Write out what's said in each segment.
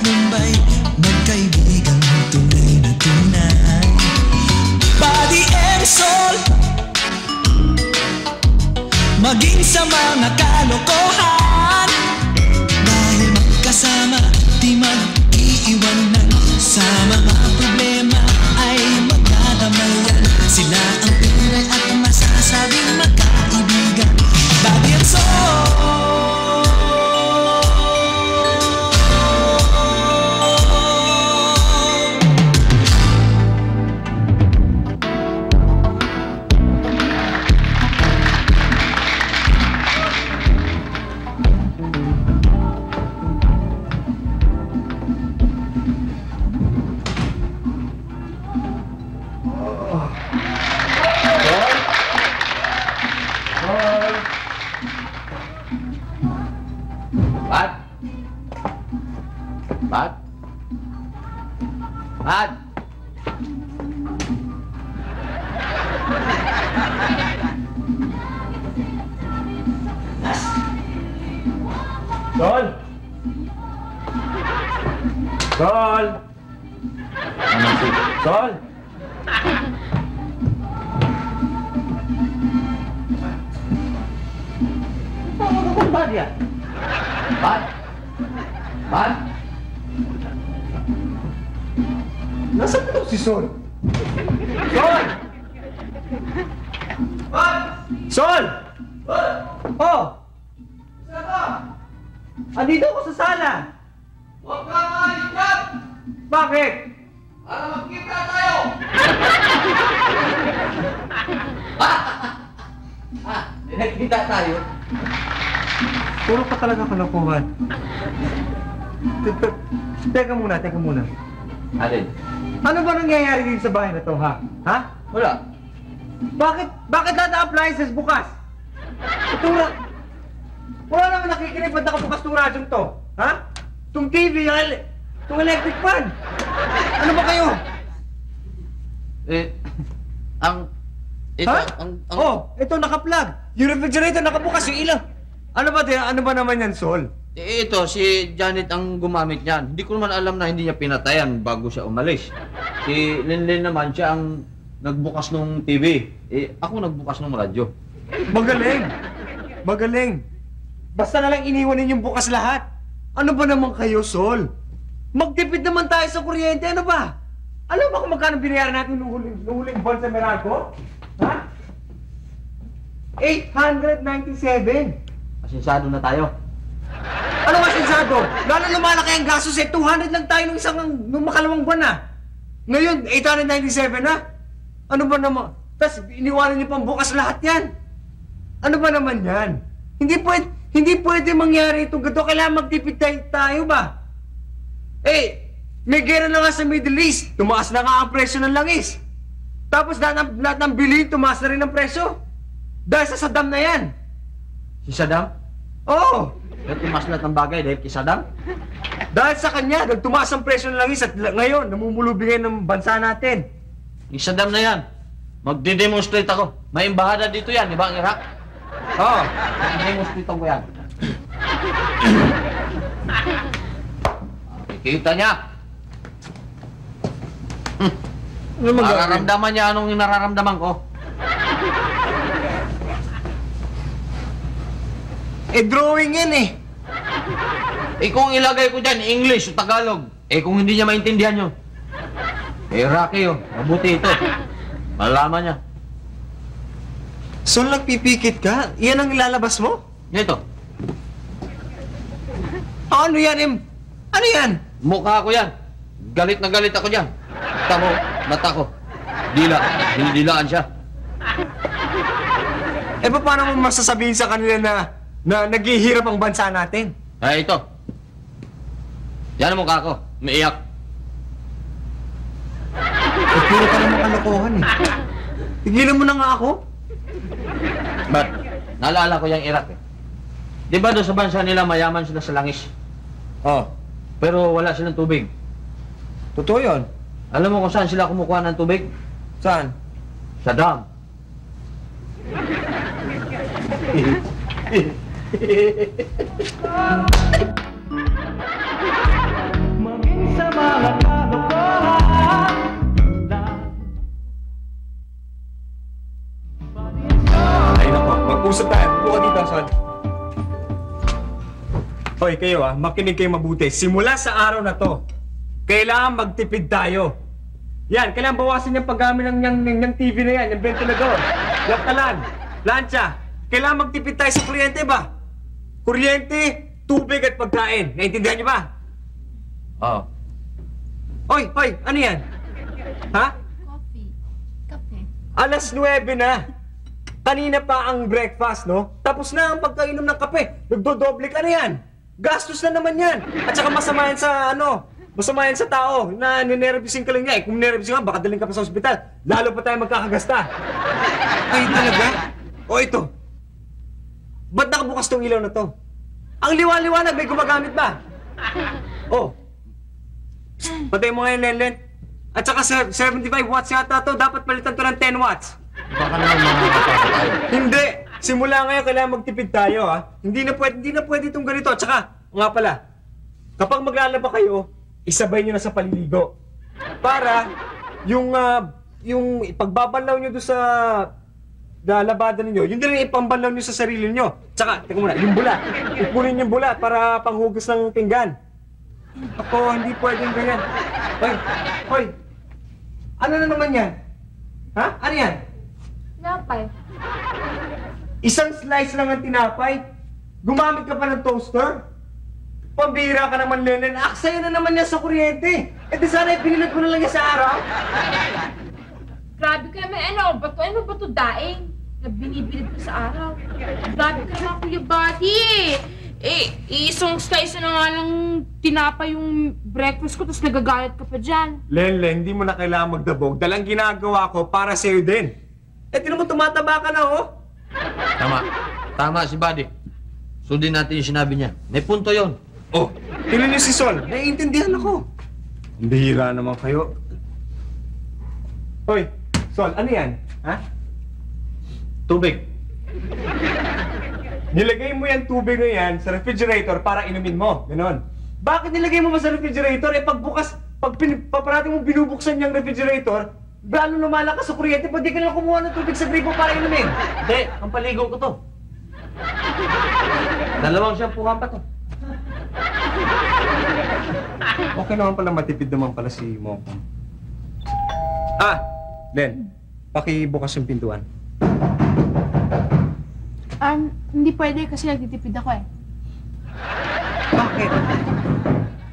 Mumbai, magkaibigang tunay na tunay. Body and soul, maging sa mga kalokohan. Dahil magkasama, di mag-iiwanan. Sa mga problema ay magdadamayan. Sila ang tunay at masasabing magkaibigan. Body and soul. Sol! Sol! Sol! Bad yan? Bad? Bad? Nasaan ito si Sol? Sol! Bad! Sol! Bad! Oh! Saan ka? Andito ako sa sala! Huwag ka maalis dyan! Bakit? Para magkita tayo! Nagkita tayo? Puro pa talaga kalokohan. Teka muna, teka muna. Alin? Ano ba nangyayari dito sa bahay na to, ha? Ha? Wala. Bakit lahat ng appliances bukas? Ito wala naman nakikinig ba't nakabukas itong radyong to? Ha? Itong TV, itong electric fan. Ano ba kayo? Ito naka-plug. Yung refrigerator nakabukas, yung ilaw. Ano ba naman yan, Sol? Ito, si Janet ang gumamit niyan. Hindi ko naman alam na hindi niya pinatayan bago siya umalis. Si Linlin naman, siya ang nagbukas ng TV. Ako nagbukas ng radyo. Magaling! Magaling! Basta na lang iniwan ninyong bukas lahat. Ano ba naman kayo, Sol? Magtipid naman tayo sa kuryente, ano ba? Alam mo kung magkano binayaran natin nung huling buwan sa Meralco? Ha? 897! Asinsado na tayo. Ano asinsado? Lalo lumalaki ang gastos 200 lang tayo nung makalawang buwan na. Ngayon, 897 na? Ano ba naman? Tapos iniwanan niyo pang bukas lahat yan. Ano ba naman yan? Hindi pwede mangyari itong gato. Kailangan magtipid tayo ba? May gera na nga sa Middle East. Tumaas na nga ang presyo ng langis. Tapos lahat ng bilhin, tumaas na rin ang presyo. Dahil sa Saddam na yan. Si Saddam? Oo. Tumaas lahat ng bagay dahil kay Saddam? Dahil sa kanya, nagtumaas ang presyo ng langis at ngayon, namumulubingay ng bansa natin. Yung Saddam na yan, magde-demonstrate ako. May embahada dito yan, di ba, ang Iraq? Oo. Mag-demonstrate ko yan. Kita niya. Ano magagawin? Nararamdaman niya anong nararamdaman ko. Drawing yan eh. Kung ilagay ko dyan, English o Tagalog, kung hindi niya maintindihan yun. Rocky mabuti ito. Malalaman niya. So, nagpipikit ka? Iyan ang ilalabas mo? Ito. Ano yan, Em? Ano yan? Mukha ko yan. Galit na galit ako dyan. Tamo, mata ko. Dilaan siya. Paano mo masasabihin sa kanila na naghihirap ang bansa natin? Ito. Yan ang mukha ko. Umiiyak. Puro ka naman kalokohan eh. Tigilan mo na nga ako. But, naalala ko yung Iraq eh. Di ba doon sa bansa nila mayaman sila sa langis? Oh. Pero wala silang tubig. Totoo yun. Alam mo kung saan sila kumukuha ng tubig? Saan? Sa dam. Hoy, kayo makinig kayo mabuti. Simula sa araw na to, kailangan magtipid tayo. Yan, kailangan bawasan yung paggamit ng TV na yan, yung ventilador, yung kalan, plancha. Kailangan magtipid tayo sa kuryente ba? Kuryente, tubig at pagkain. Naintindihan niyo ba? Oo. Hoy, ano yan? Ha? Coffee. Kape. Alas 9 na. Kanina pa ang breakfast, no? Tapos na ang pagkainom ng kape. Nagdodoble ka na yan. Gastos na naman yan. At saka masama yan sa masama yan sa tao na ninervisin ka lang niya. Kung ninervisin ka, baka daling ka pa sa ospital. Lalo pa tayo magkakagasta. Ay, talaga? O ito. Ba't nakabukas tong ilaw na to? Ang liwa-liwanag, may gumagamit ba? Oh. Patay mo ngayon, Lenlen. At saka 75 watts yata to. Dapat palitan to ng 10 watts. Baka naman makakapasok tayo. Hindi! Simula ngayon, kailangan magtipid tayo, Hindi na pwede itong ganito. At saka, nga pala, kapag maglalaba kayo, isabay nyo na sa paliligo. Para, yung pagbabanlaw nyo doon sa labada ninyo, yun din ipambanlaw nyo sa sarili nyo. Tsaka, teka muna, yung bula. Ipunin yung bula para panghugas ng pinggan. Ako, hindi pwedeng ganyan. Hoy! Ano na naman yan? Ha? Ano yan? Napay. Isang slice lang ang tinapay? Gumamit ka pa ng toaster? Pambira ka naman, Lenlen. Aksaya na naman yan sa kuryente. Eh di sana ipinilot mo na lang yan sa araw. Grabe ka naman, ano ba to daing? Na binibilid ko sa araw. Grabe ka naman, Kuya Buddy. Isang slice na nga lang tinapay yung breakfast ko, tapos nagagalit ka pa dyan. Lenlen, hindi mo na kailangan magdabog. Dalang ginagawa ko para sa'yo din. Eh, tinan mo, tumataba ka na, Tama si Buddy. Sundin natin yung sinabi niya. May punto yon. Oh, tingnan niyo si Sol. Naiintindihan ako. Ang bihira naman kayo. Hoy, Sol, ano yan? Ha? Tubig. Nilagay mo yan tubig na yan sa refrigerator para inumin mo. Ganon. Bakit nilagay mo ba sa refrigerator? Eh, paparating mo binubuksan yung refrigerator, lalo lumalakas sa kuryente, pwede ka lang kumuha ng tubig sa gripo para inumin. Hindi, ang paligo ko to. Dalawang shampoohan pa to. Okay naman pala, matipid naman pala si Mokong. Len, pakibukas yung pintuan. Hindi pwede kasi nagtitipid ako eh. Bakit?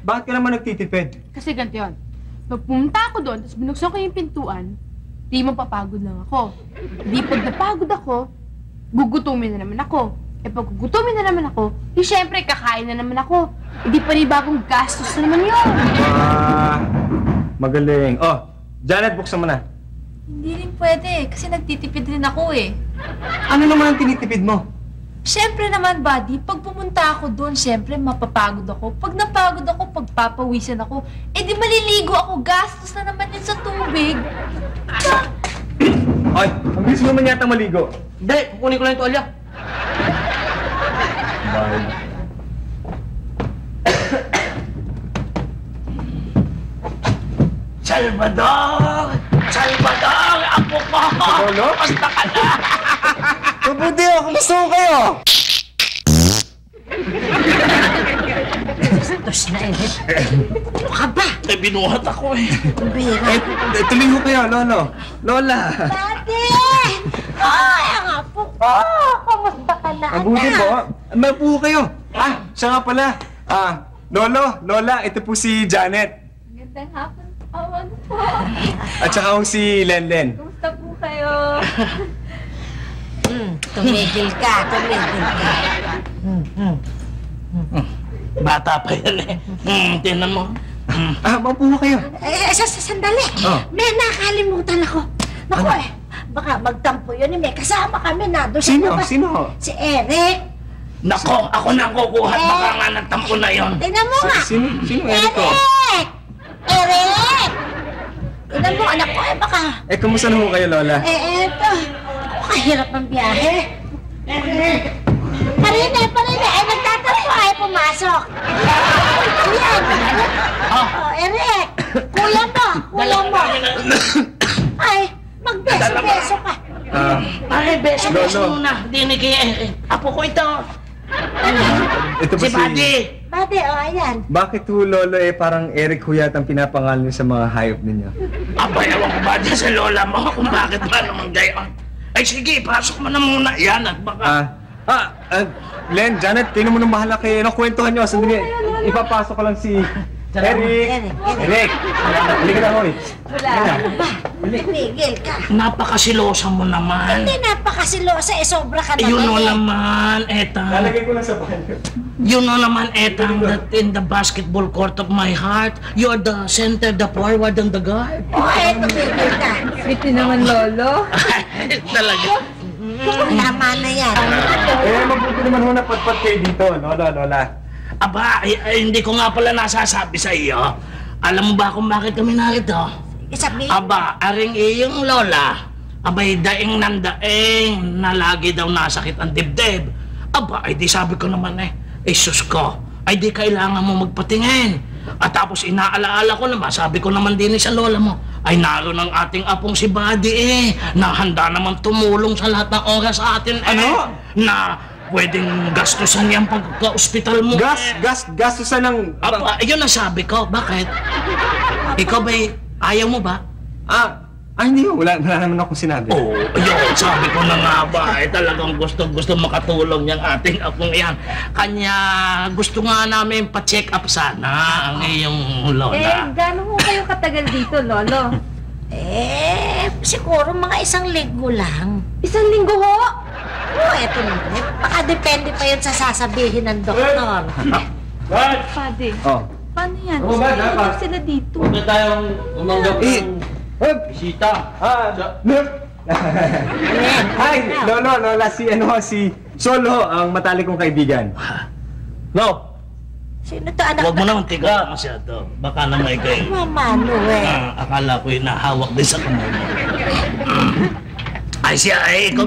Bakit ka naman nagtitipid? Kasi ganito yun. Pag pumunta ako doon, tapos binuksan ko yung pintuan, di mapapagod lang ako. Di pag napagod ako, gugutumin na naman ako. Eh pag gugutumin na naman ako, di syempre kakain na naman ako. Eh di panibagong gastos na naman yun. Magaling. Oh, Janet, buksan mo na. Hindi rin pwede, kasi nagtitipid rin ako eh. Ano naman ang tinitipid mo? Siyempre naman, buddy, pag pumunta ako doon, siyempre mapapagod ako. Pag napagod ako, pagpapawisan ako, eh di maliligo ako, gastos na naman yun sa tubig. Ay, ang bilis mo naman yata maligo. Hindi, kukunin ko lang yung tuwalya. Salvador! Salvador! Apo ko! Lolo? Basta ka na! Mabuti ako, gusto ko kayo! Tapos na eh. Ano ka ba? Eh, binuhat ako eh. Eh, tuloy ko kayo, Lolo. Lola! Daddy! Ay, ang apo ko! Kamusta ka na, Mabuti po. Mabuti kayo. Siya nga pala. Lolo, Lola, ito po si Janet. Magandang hapon. Ano po? At saka ho si Lenlen. Kumusta po kayo? Tumigil ka. Bata pa yan eh. Tinan mo. Mabuti kayo. Sandali. May nakalimutan ako. Naku baka magtampo yun. May kasama kami na doon. Sino? Sino? Si Eric. Nako, ako na ang kukuha. Baka nga nagtampo na yun. Tingnan mo nga. Sino Eric ko? Eric! Tingnan mo, anak ko, baka... Kumusta na ho kayo, Lola? Eto. Kahirap ang biyahe. Parine. Nagtatampo ay pumasok. Ayan. Eric! Kuya mo. Ay, magbeso-beso ka. Pare, beso-beso Lolo. muna. Dinig kay Apo ko ito. Ito po Si Buddy. Bade, ayan. Bakit ho, Lolo, parang Eric ho yata ang pinapangalan niyo sa mga hayop ninyo? Aba, ewan ko ba dyan sa lola mo kung bakit ba naman gayon? Ay sige, pasok mo na muna. Yan at baka... Len, Janet, kayo naman ang bahala kayo. Kwentuhan nyo, sandali. Ipapasok ko lang si... Eric! Eric! Halika na, hoy. Wala. Tumigil ka. Napakasilosa mo naman. Hindi napakasilosa, sobra ka na. You know naman, Etang. Lalagay ko lang sa banyo. You know naman, Etang, that in the basketball court of my heart, you're the center, the forward, and the guard. Tumigil ka. Sweet naman, Lolo. Talaga. Tama na yan. Mabuti naman ho na patpat kayo dito, Lola. Aba, hindi ko nga pala nasasabi sa iyo. Alam mo ba kung bakit kami narito? Sabihin. Aba, aring iyong lola, abay daing nandaing na lagi daw nasakit ang dibdib. Aba, ay di sabi ko naman sus ko, ay di kailangan mo magpatingin. At tapos inaalaala ko naman, sabi ko naman din sa lola mo, ay naroon ang ating apong si Buddy na handa naman tumulong sa lahat ng oras sa atin na pwedeng gastusan niyang pagka-ospital mo. Gastusan ng... Aba, yun ang sabi ko. Bakit? Ikaw ba'y ayaw mo ba? Hindi ho. Wala naman akong sinabi. Oo, yun. Sabi ko na nga ba, talagang gusto makatulong niyang ating apong yan. Kanya gusto nga namin pa-check up sana ang iyong lola. Gano'n mo kayo katagal dito, Lolo? Siguro mga 1 linggo lang. 1 linggo ho? Eto naman. Baka depende pa yun sa sasabihin ng doktor. Pade, paano yan? Saan sila dito? Huwag na tayong umanggap ng bisita. Hi, Lola, si Solo, ang matalik kong kaibigan. No, Sino to anak? huwag mo naman tiga masyado. Baka na may kayo. Mamano Akala ko yung nahawak din sa kamay mo. Ay siya,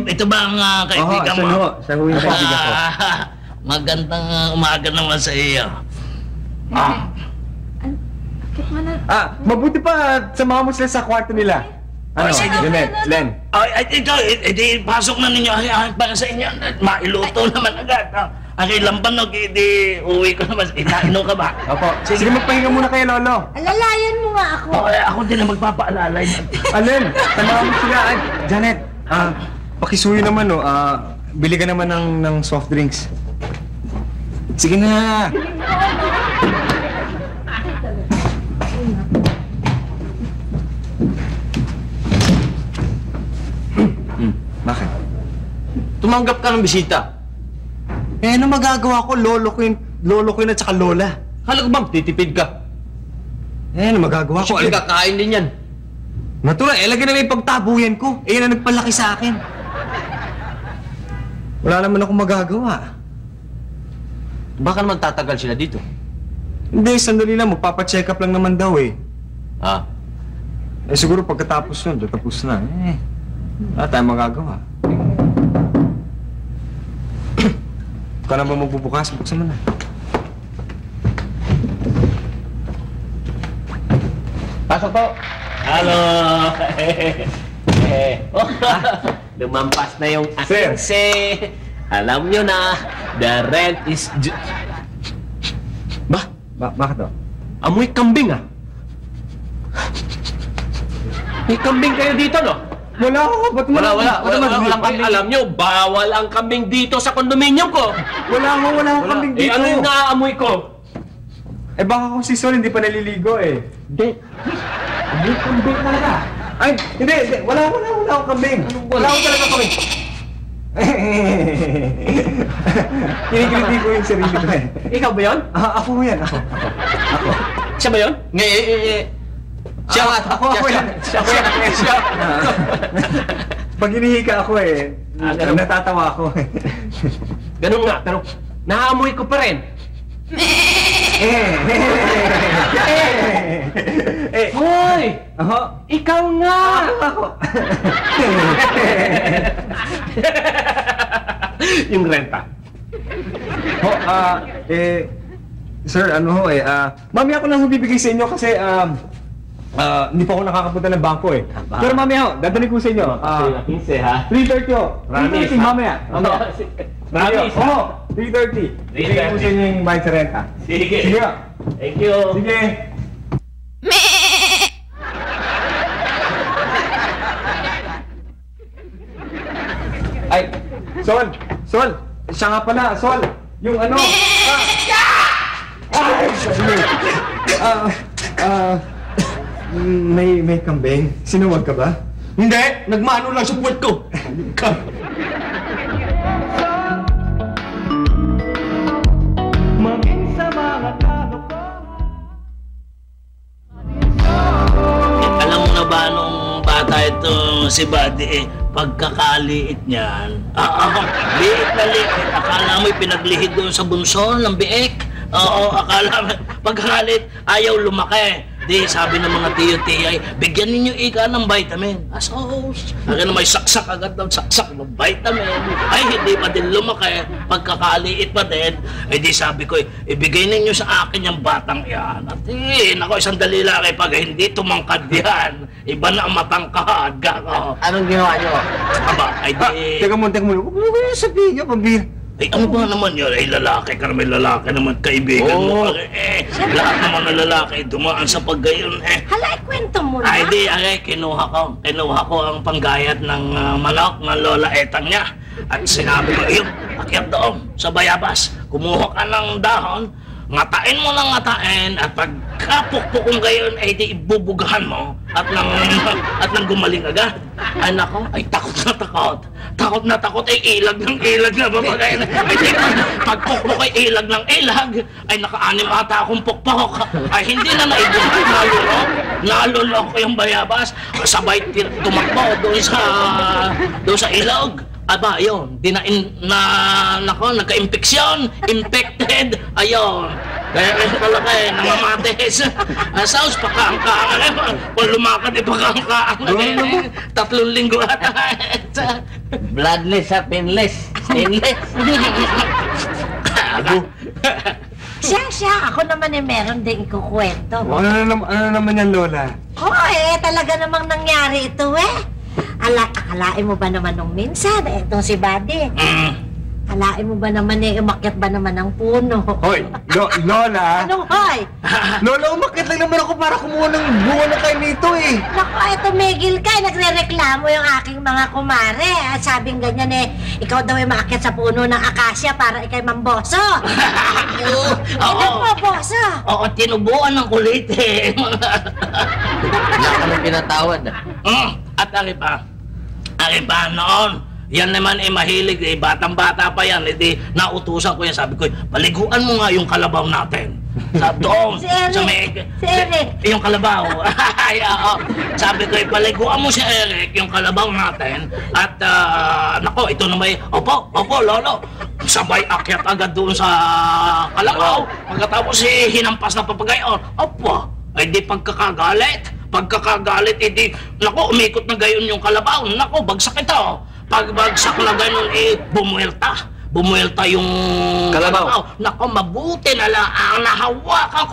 ito ba ang kaibigan mo? Siya ho yung kaibigan ko. Magandang umaga naman sa iyo. Mabuti pa samahan mo sila sa kwarto nila. Janet, Len. Ito, pasok na ninyo. Para sa inyo, mailuto naman agad. Ang ilang panog, uwi ko naman. Inaino ka ba? Opo. Sige, magpahinga muna kayo, Lolo. Alalayan mo nga ako. Ako din ang magpapaalalay. Len, samahan mo sila. Janet, pakisuyo naman, bili ka naman ng soft drinks. Sige na. Bakit? Tumanggap ka ng bisita. Ano magagawa ko? Lolo ko yun at saka Lola. Hala ko bang titipid ka? Ano magagawa ko? Sige, kakain din yan. Natural, lagi na may pagtabuyan ko. Yan ang nagpalaki sa akin. Wala naman akong magagawa. Baka naman tatagal sila dito. Hindi, sandali lang. Magpapacheck up lang naman daw siguro pagkatapos nun, tapos na. Wala tayong magagawa. Ka na ba magbubukas? Buksan mo na. Pasok po. Hello! Lumampas na yung asense. Alam nyo na, the rent is Bakit daw? Amoy kambing May kambing kayo dito, no? Wala ako. Ba't mo Walang kambing. Alam nyo, bawal ang kambing dito sa kondominium ko. Wala akong kambing dito. Ano yung naaamoy ko? Baka kung si Sol hindi pa naliligo Hindi. May kambing talaga. Ay, hindi. Wala akong kambing. Wala akong talaga kambing. Kinikiliti ko yung sarili ko Ikaw ba yun? Ako yan, ako. Siya ba yun? Ako yan. Pag hinihika ako natatawa ako Ganun nga, pero naamoy ko pa rin. Hoy! Ikaw nga! Yung renta. Sir, mamaya ko lang bibigay sa inyo kasi hindi pa ako nakakapunta ng bangko Pero mamaya dadaling ko sa inyo. 15 ha? 3:30 Promise, 3:30 mamaya. Promise. 3:30. 3:30. Bigay ko sa inyo yung bayad sa renta. Sige. Sige. Thank you. Sige. Ay, Sol! Sol! Siya nga pala, Sol! Yung ano... Ay! Sorry. May kambing. Sinuwag ka ba? Hindi! Nagmano lang sa puwet ko! Maging sa mga kalokohan. Alam mo na ba nung bata ito si Buddy pagkakaliit niyan? Liit na liit. Akala mo'y pinaglihid doon sa bunso ng biik. Oo, akala mo, pagkakaliit, ayaw lumaki. Di, sabi ng mga tiyo-tiyay, bigyan ninyo ika ng vitamin. Asos! Akin na may saksak agad ng saksak ng vitamin. Ay, hindi pa din lumaki. Pagkakaliit pa din. Eh di sabi ko, ibigay ninyo sa akin yung batang yan. At nako, isang dali lang pag hindi tumangkad yan. Iba na ang matangkad. Gako. Anong ginawa niyo? Aba, ay di... Teka muna. Huwag mo kayo sabihin niyo, pambira. Ay, ano ba naman yun? Ay, lalaki ka naman, lalaki naman, kaibigan mo. Lahat naman ng lalaki, dumaan sa paggayon, Hala, kwento mo na. Ay, di, kinuha ko ang panggayat ng manok ng lola etang niya. At sinabi ko, yun, akyat doon sa bayabas. Kumuha ka ng dahon, ngatain mo ng ngatain, at pagkapukpok kong gayon, ay di ibubugahan mo, at nang gumaling agad. Ay, nako, ay takot na takot. Takot na takot, ay ilag ng ilag na babagay na. Ay, di, pagpukpok ay ilag ng ilag, ay naka-anim ata akong pukpok. Ay, hindi na naibuhay, nalulok ko yung bayabas. Sabay tumakbo doon sa ilog. Aba, ayun, nagka-impeksyon, infected, ayun. Kaya pala kayo, namamatis. Saus, pakaangkaan. Kung lumakad, ipakaangkaan. 3 linggo ata. Bloodless at pinless. Stainless. Siya, ako naman meron din ikukwento. Ano naman yan, Lola? Talaga namang nangyari ito akalain mo ba naman nung minsan, etong si Buddy? Akalain mo ba naman umakyat ba naman ng puno? Hoy, Lola! Anong hoy? Lola, umakyat lang naman ako para kumuha ng bunga ng kain nito Naku, tumigil ka. Nagre-reklamo yung aking mga kumare. At sabing ganyan ikaw daw maakyat sa puno ng akasya para ikay mamboso. Ito po, boso. Oo, tinubuan ng kulit Wala kami pinatawad. At ari pa noon, yan naman mahilig, batang-bata pa yan, nautusan ko yan, sabi ko, paliguan mo nga yung kalabaw natin. Sabi doon, Si Eric. Yung kalabaw. Ay, sabi ko, paliguan mo si Eric, yung kalabaw natin, at, nako, ito na may, opo, lolo, sabay akyat agad doon sa kalabaw, pagkatapos hinampas na papagayon, opo, ay di pagkakagalit, nako, umikot na gayon yung kalabaw, nako, bagsak ito. Pagbagsak na gayon, bumuelta yung kalabaw. Nako, mabuti na lang, nahawakan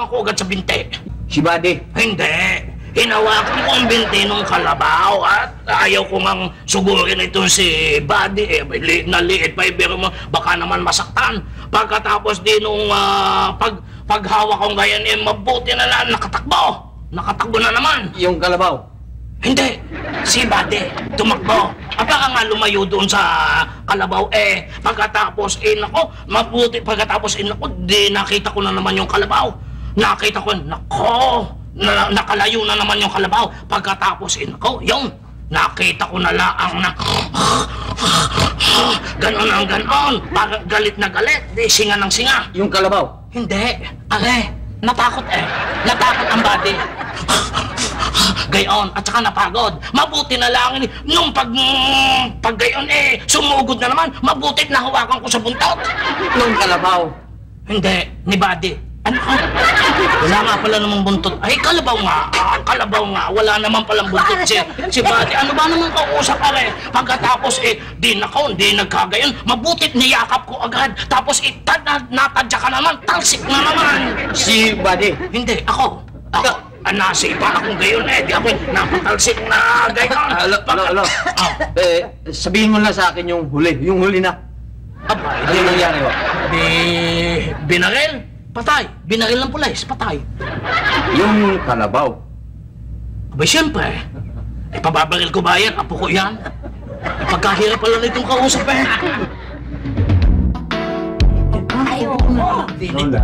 ko agad sa binti. Si Buddy. Hindi, hinawakan ko ang binti ng kalabaw at ayaw ko ngang sugurin itong si Buddy. Liit na liit pa, pero mo, baka naman masaktan. Pagkatapos din nung paghawak ko ngayon, mabuti na lang, nakatakbo na naman. Yung kalabaw. Hindi, si Buddy, tumakbo. Baka nga lumayo doon sa kalabaw pagkatapos nako, mabuti pagkatapos nako, di nakita ko na naman yung kalabaw. Nakita ko, nako, nakalayo na naman yung kalabaw. Pagkatapos nako, yung nakita ko na laang na ganon, parang galit na galit, di singa ng singa. Yung kalabaw. Hindi, natakot natakot ang Buddy. Gayon, at saka napagod. Mabuti na lang, nung pag gayon sumugod na naman, mabuti nahawakan ko sa buntot. Yung kalabaw. Hindi, ni Buddy. Ano? Wala nga pala namang buntot. Ay, kalabaw nga. Wala naman palang buntot si Buddy. Ano ba naman kausap Pagkatapos di nagkagayon. Mabutit niyakap ko agad. Tapos natadya ka naman. Talsik na naman. Si Buddy. Hindi, ako. Nasipa akong gayon di ako napatalsik na gayon. Alo. Sabihin mo na sa akin yung huli na. Aba, Ano yung nangyari ho? Binaril? Patay. Binaril ng pulis, patay. Yung kalabaw. Abay, siyempre. Pababaril ko ba yan? Apo ko yan. Pagkahirap pala nitong kausap eh. Ayoko. Lola.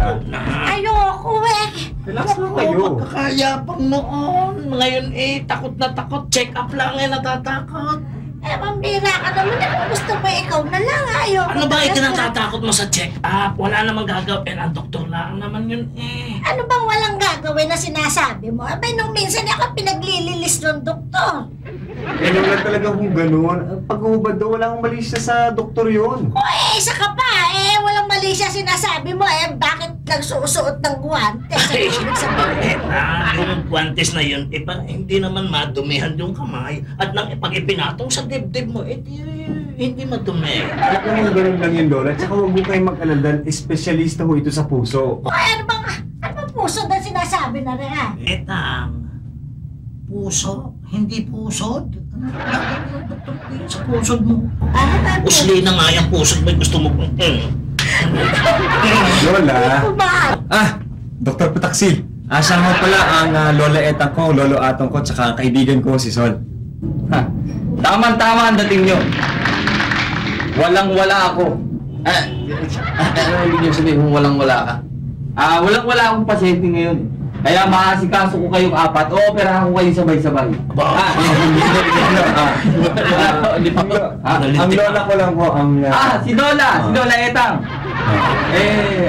Ayoko eh. Relax lang kayo. Pagkakayapang noon. Ngayon takot na takot. Check up lang natatakot. Eh, mambira ka naman. Kung gusto mo, ikaw na lang. Ayoko. Ano ba talaga. natatakot mo sa check up? Wala namang gagawin. Ang doktor lang naman yun eh. Ano bang walang gagawin na sinasabi mo? Abay, nung minsan ako pinaglililis ng doktor. Eh, Lola talaga kung ganun. Pag ubad daw, wala akong mali siya sa doktor yun. O isa ka pa. Walang mali siya sinasabi mo. Bakit nagsusuot ng guwantes? Ano ibig sabihin? Yung guantes na yun, hindi naman madumihan yung kamay. At nang pag ipinatong sa dibdib mo, hindi madumi. Alam mo, ganun lang yun, Lola. Tsaka huwag mo kayong mag-alala. Espesyalista ho ito sa puso. Ano bang puso na sinasabi na rin? Etang, puso, hindi pusod. Lagi mo yung doktor sa pusod mo. Ano ba? Usli na nga yung pusod mo, gusto mo kung Lola. Kumahal. Dr. Pataksil. Siya nga pala ang Lola Etang ko, Lolo Atong ko, tsaka ang kaibigan ko si Sol. Tama-tama ang dating nyo. Walang-wala ako. Ano ibig nyo sabihin kung walang-wala ka? Walang-wala akong pasyente ngayon. Kaya maasikaso ko kayong apat, o-operahan ko kayo sabay-sabay. Ang Lola ko lang po ang... Si Lola! Si Lola Etang!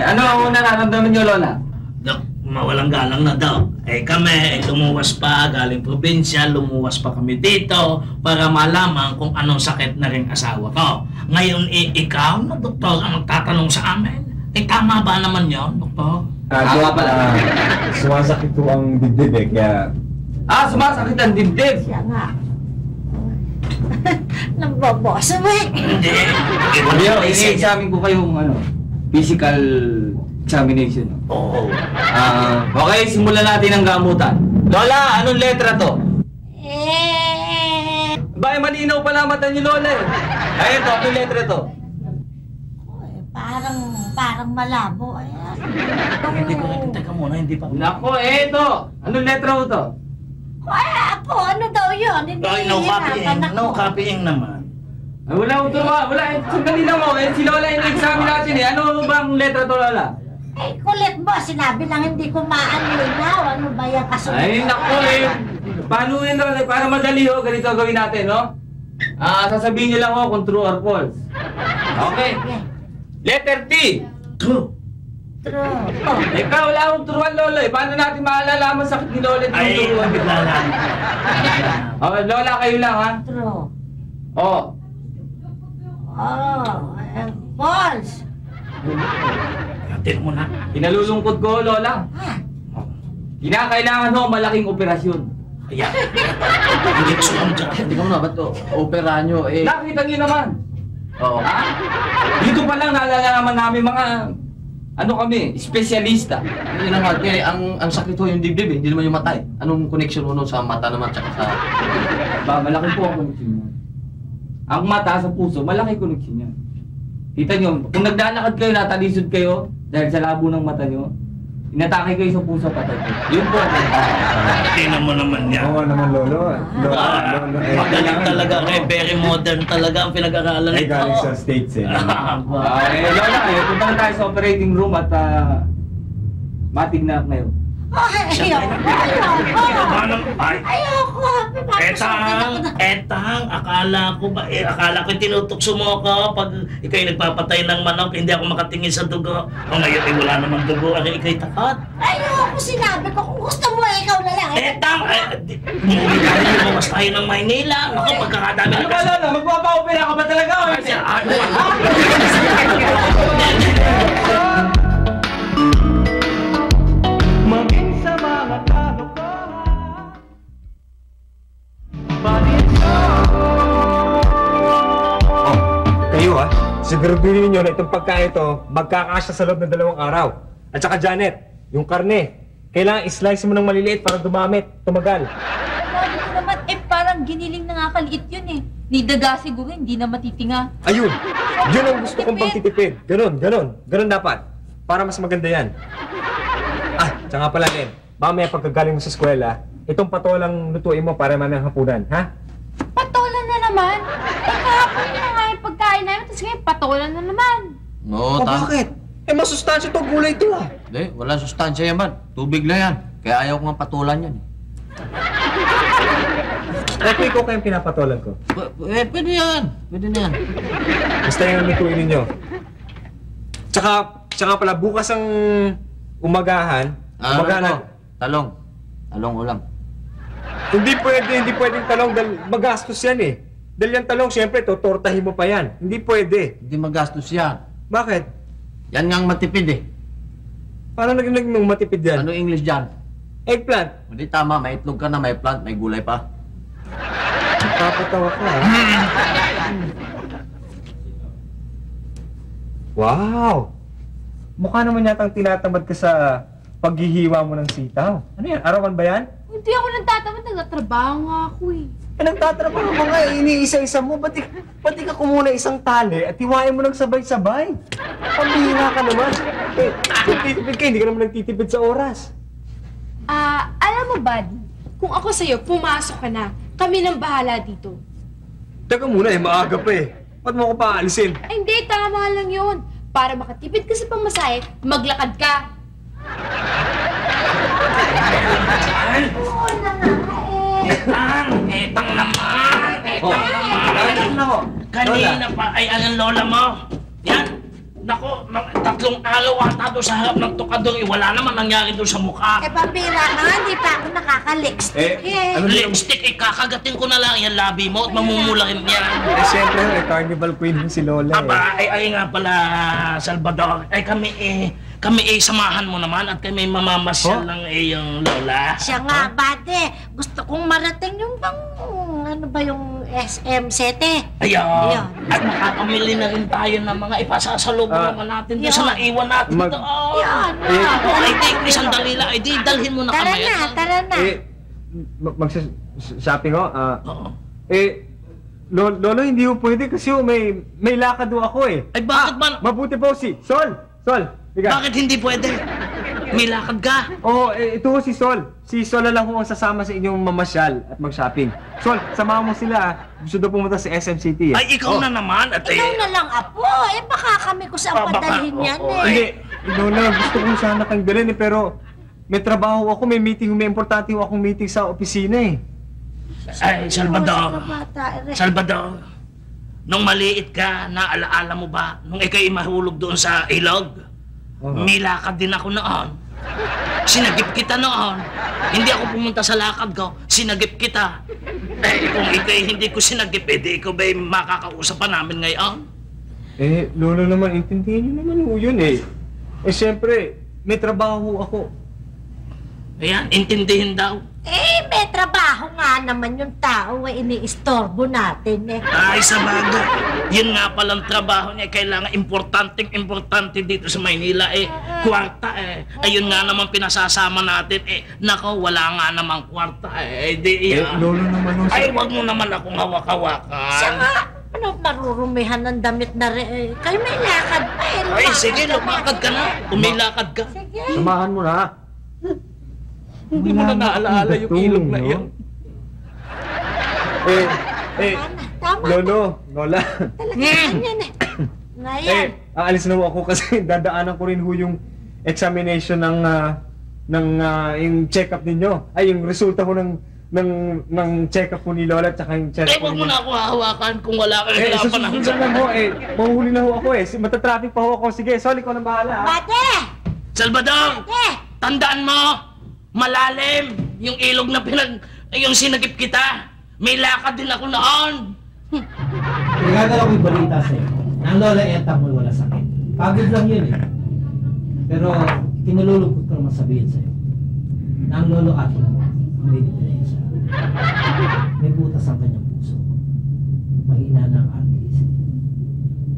Ano ang nararamdaman nyo, Lola? Dok, mawalang galang na daw. Kami, lumuwas pa, galing probinsya, lumuwas pa kami dito para malaman kung anong sakit na rin asawa ko. Ngayon, ikaw na doktor ang magtatanong sa amin. Tama ba naman yon, doktor? Tama pala. Sumasakit ko ang dibdib eh, kaya... Sumasakit ang dibdib! Siya nga. Namboboso mo eh. Hindi. I-examine ko kayong physical examination. Oo. Okay, simulan natin ang gamutan. Lola, anong letra to? Ba, malinaw pala mata niyo, Lola eh. Ay, ito, anong letra to? Parang malabo. Hindi ko rin. Teka muna, hindi pa. Nako, ito. Anong letra ho to? Apo, ano daw yun? Hindi Ay, no copying. hihirapan ako. No copying naman. Ay, wala ho to, wala. Sandali lang ho. Si Lola yung examine natin eh. Ano bang letra to, Lola? Kulit mo. Sinabi lang hindi ko maanlinaw. Ano ba yung kasunod? Ay, nako eh. Paano yun, Lola? Para madali ho, ganito gawin natin, no? Sasabihin niyo lang ho kung true or false. Okay. Letter T. True. True. Ikaw, wala akong turuan, Lola eh. Paano natin maalalaman sakit ni Lola at yung turuan? bigla lang. Okay, Lola, kayo lang, ha? True. Oo. False. Atin mo na. Pinalulungkot ko, Lola. Kinakailangan ho malaking operasyon. Ayan. Hindi ko sulam dyan. Hindi ko na, ba't opera nyo eh? Nakita nyo naman. Oo. Ha? Dito pa lang nalalaman namin mga, kami, espesyalista. Yun naman, kaya ang sakit ho yung dibdib eh, hindi naman yung mata eh. Anong connection ho sa mata naman tsaka sa... malaki po ang connection niya. Ang mata sa puso, malaki connection niya. Kita nyo, kung naglalakad kayo, natalisod kayo, dahil sa labo ng mata nyo, inatake kayo sa puso, patay kayo. Yun po. Tingnan mo naman yan. Oo naman, Lolo. Magaling talaga. Very modern talaga ang pinag-aralan Ay, nito. galing sa States eh. Lola, punta na tayo sa operating room at matignan ngayon. Ayoko. Etang, akala ko tinutukso mo ako pag ikaw'y nagpapatay ng manok, hindi ako makatingin sa dugo. O ngayon, wala namang dugo, ikaw'y takot. Ayoko. Sinabi ko kung gusto mo, ikaw na lang. Etang, umuwi tayo, lumawas tayo ng Maynila. Naku, pagkakadami Ano ba, Lola? Magpapa-opera ka ba talaga? Maging sa mga kalokohan, balito. Kayo siguraduhin ninyo na itong pagkain ito, magkakasya sa loob ng 2 araw. At saka Janet, yung karne, kailangan i-slice mo ng maliliit para dumamit, tumagal. Sabi ko naman, parang giniling na nga kaliit yun eh. Ni daga siguro, hindi na matitinga. Ayun! Yun ang gusto kong pagtitipid. Ganon. Ganon dapat. Para mas maganda yan. Tsaka pala, Len. Mamaya pagkagaling mo sa eskwela, itong patolang lutuin mo para mamayang hapunan, ha? Patolan na naman. Kahapon na nga yung pagkain namin, tapos ngayon patolan na naman. No, Bakit? Masustansya itong gulay ito, ah. Hindi, wala sustansya yan, man. Tubig lang yan. Kaya ayaw ko nga patulan yan. Rekoy ko kayong pinapatolan ko. Pwede yan. Pwede na yan. Basta yung lutuin ninyo. Tsaka pala, bukas ang umagahan. Talong ulam. Hindi pwedeng talong dahil magastos yan eh. Dahil yung talong, siyempre, totortahin mo pa yan. Hindi pwede. Hindi magastos yan. Bakit? Yan nga ang matipid eh. Paano naging matipid yan? Ano English dyan? Eggplant. Hindi tama, may itlog ka na, may plant, may gulay pa. Papatawa ka, ha? Wow! Mukha naman yatang tinatamad ka sa paghihiwa mo ng sitaw. Ano yan? Arawan ba yan? Hindi ako nagtatamad, nagtatrabaho nga ako eh. Nagtatrabaho ka nga, iniisa-isa mo. Ba't di ka kumuna isang tali at hiwain mo ng sabay-sabay? Pambihira ka naman. Kung titipid ka, hindi ka naman nagtitipid sa oras. Alam mo, buddy, kung ako sa'yo, pumasok ka na. Kami nang bahala dito. Teka muna maaga pa eh. Ba't mo ko paalisin? Ay, hindi, tama lang yun. Para makatipid ka sa pamasahe, maglakad ka. Oo na nga eh. Etang naman! Kanina pa ay ang lola mo. Yan. Nako, 3 araw ata doon sa harap ng tukador. Wala naman nangyari doon sa mukha. Pambira ka nga, hindi pa ako nakaka-lipstick eh. Lipstick, kakagatin ko na lang yan labi mo at mamumula rin yan. Siyempre, carnival queen si Lola eh. Aba, ay nga pala, Salvador. Ay kami samahan mo naman at kami mamamasyal ng iyong lola. Siya nga, bate. Gusto kong marating yung ano ba yung SM7? Ayun. At makapamili na rin tayo ng mga ipasasalubong naman natin doon sa naiwan natin doon. Yan. Ay, di, sandali lang. Ay, di, dalhin mo na kami. Tara na. Mag-shopping ho? Oo. Lolo, hindi ho pwede kasi may lakad ho ako eh. Ay, bakit ba? Mabuti po si Sol, biga. Bakit hindi pwede? May lakad ka. Oo, ito ho si Sol. Si Sol na lang ho ang sasama sa inyong mamasyal at mag-shopping. Sol, samahan mo sila ah. Gusto daw pumunta sa SM City eh. Ay, ikaw na naman. At Ikaw na lang, Apo. Baka kami kung saan padalhin yan eh. Hindi, Lola, gusto ko sana kang dalhin eh, pero may trabaho ako, may meeting, may importante ho akong meeting sa opisina eh. Ay, Salvador. Nung maliit ka, naalaala mo ba? Nung ikaw'y mahulog doon sa ilog? May lakad din ako noon. Sinagip kita noon. Hindi ako pumunta sa lakad ko, sinagip kita. Kung ikaw'y hindi ko sinagip, di ikaw ba'y makakausap pa namin ngayon? Lola naman, intindihin niyo naman ho yun eh. Siyempre, may trabaho ako. Ayan, intindihin daw. May trabaho nga naman yung tao iniistorbo natin eh. Ay, sa bagay. Yun nga palang trabaho niya. Kailangan importante dito sa Maynila kwarta Ayun nga naman pinasasama natin Nako, wala nga namang kwarta Lolo naman ho. Ay, wag mo naman akong hawak-hawakan. Siya nga, marurumihan ng damit na rin. Kayo may lakad pa Ay, sige, lumakad ka na. Umilakad ka. Sige. Samahan mo na. Hindi mo na naalaala yung ilog na yun. Tama. Lola. Ganyan eh. Ngayon. Aalis na ako kasi dadaanan ko rin ho yung examination yung check-up ninyo. Ay, yung resulta ko ng check-up ko ni Lola at saka yung check-up ko wag mo na ako hahawakan kung wala kang hirapan ng susunod na ho mahuhuli na ho ako matatraffic pa ho ako. Sige, Sol, ikaw nang bahala. Bate! Salvador! Tandaan mo! Malalim yung ilog na yung sinagip kita. May lakad din ako noon. Nagagalaw ko yung balita sa'yo. Ang lola Eta mo wala sakit. Pagod lang yun eh. Pero kinululungkot ko naman sabihin sa'yo. Na ang lolo Ato mo ang may diferensya. May butas ang kanyang puso. Mahina na ang arteries.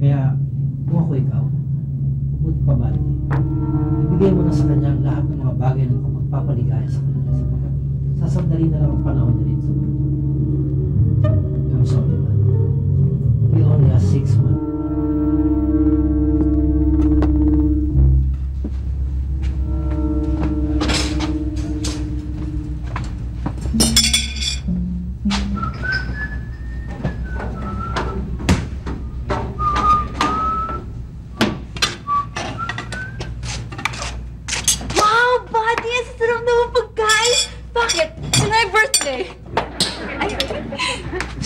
Kaya kung ako ikaw, mabuti pa ba? Ibigay mo na sa kanya ang lahat ng mga bagay na magpapaligaya sa kanila sapagkat sasandali na lang ang panahon na rin sa mundo. I'm sorry, man.